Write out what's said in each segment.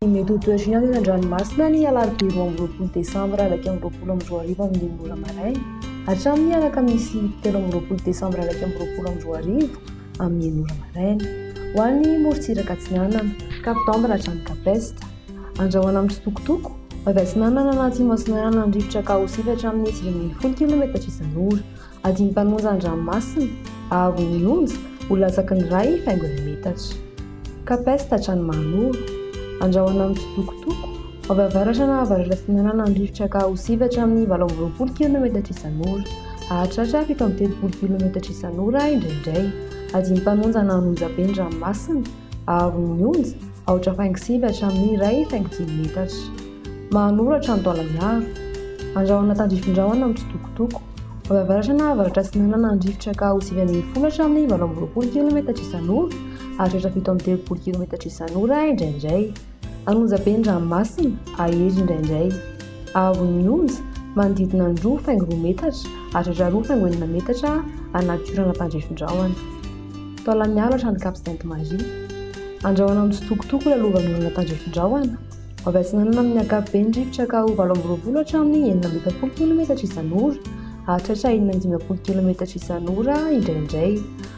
Mety ho toerana eny an-dranomasina ny alarobia 20 desambra iraika amby roapolo amby roa arivo amin'ny 5 ora maraina hatramin'ny alakamisy 13 desambra iraika amby roapolo amby roa arivo amin'ny 1 ora maraina. Ho an'ny morontsiraka Atsinanana, Kapitambra hatramin'ny Kapesta. Andrahoana amin'ny tsitokotoko, avy Atsinanana anaty Masinarana andrivotra ka ho 7 hatramin'ny 9 km isan'ora. Adiny Mpanonja an-dranomasina, Ahavon'ny Onja, ho latsaky ny iray faingo 2 metatra. Kapesta hatrany Mahanoro. Andrahoana amin'ny tsitokotoko, avy avaratra na avaratra Atsinanana andrivotra ka ho 7 hatramin'ny 20 km isan'ora. Ahatratra 17 km isan'ora indraindray. Adiny Mpanonja na Anonjabe ny ranomasina, Ahavon'ny Onja, aotra faingo 7 hatramin'ny iray faingo 5 metatra. Mahanoro hatrany Taolagnaro. Andrahoana tandrifin-drahona amin'ny tsitokotoko, avy avaratra na avaratra Atsinanana andrivotra ka ho 9 hatramin'ny 20 km isan'ora. Ahatratra 17 km isan'ora indraindray. Anonjabe ny ranomasina, Ahery indraindray. Ahavon'ny Onja, manodidina ny 2 faingo 2 metatra, ahatratra 2 faingo 9 metatra anaty orana tandrifin-drahona. Taolagnaro hatrany Cap Sainte-Marie. Andrahoana amin'ny tsitokotoko lalovan'ny orana tandrifin-drahona, avy Atsinanana amin'ny ankapobeny rivotra ka ho 20 hatramin'ny 19 km isan'ora, ahatratra 19 km isan'ora indraindray.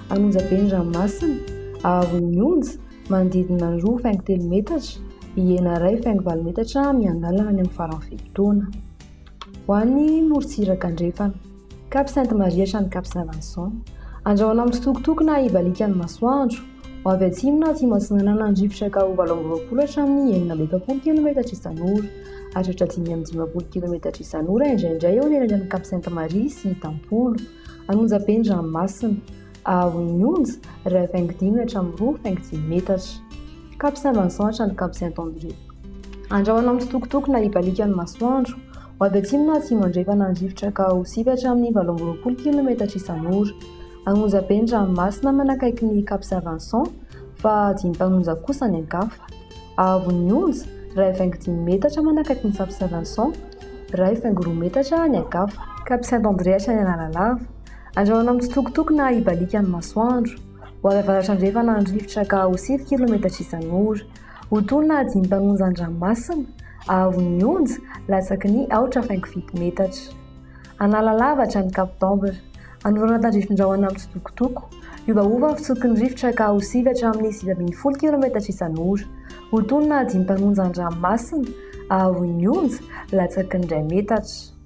Anonjabe ny ranomasina, Ahavon'ny Onja, manodidina ny 2 faingo 3 metatra, ihena 2 faingo 4 metatra miangalana any amin'ny faran'ny fitoana. Ho an'ny morontsiraka andrefana, Cap Sainte-Marie hatrany Cap Saint-Vincent. Andrahoana amin'ny tsitokotoko na ibalikan'ny masoandro, ho avy atsimo na aty Masinarana andrivotra ka ho 20 hatramin'ny 19 km isan'ora, ahatratra 5 km isan'ora indraindray eo anelan'ny Cap Sainte-Marie sy Tampolo. Anonjabe ny ranomasina, Ahavon'ny Onja, 2 faingo 5 hatramin'ny 2 faingo 5 metatra. Cap Saint-Vincent hatrany Cap Saint-André. Andrahoana amin'ny tsitokotoko na ibalikan'ny masoandro, ho avy atsimo na atsimo andrefana andrivotra ka ho 7 hatramin'ny 20 km isan'ora. Anonjabe ny ranomasina manakaiky ny Cap Saint-Vincent, fa Adiny Mpanonja kosa ny ankafa. Ahavon'ny Onja, 2 faingo 5 metatra manakaiky ny Cap Saint-Vincent, 2 faingo 2 metatra ny ankafa. Cap Saint-André hatrany Analalava. Andrahoana amin'ny tsitokotoko na ibalikan'ny masoandro, ho avy avaratra andrefana andrivotra ka ho 7 km isan'ora. Hotonina Adiny Mpanonja an-dranomasina, Ahavon'ny Onja, latsaky ny aotra faingo 7 metatra. Analalava hatrany Kapitambra. Anorana tandrifin-drahona amin'ny tsitokotoko, iovaova fitsoky ny rivotra ka ho 7 hatramin'ny 9 km isan'ora. Hotonina Adiny Mpanonja an-dranomasina, Ahavon'ny Onja, latsaky ny 2 metatra.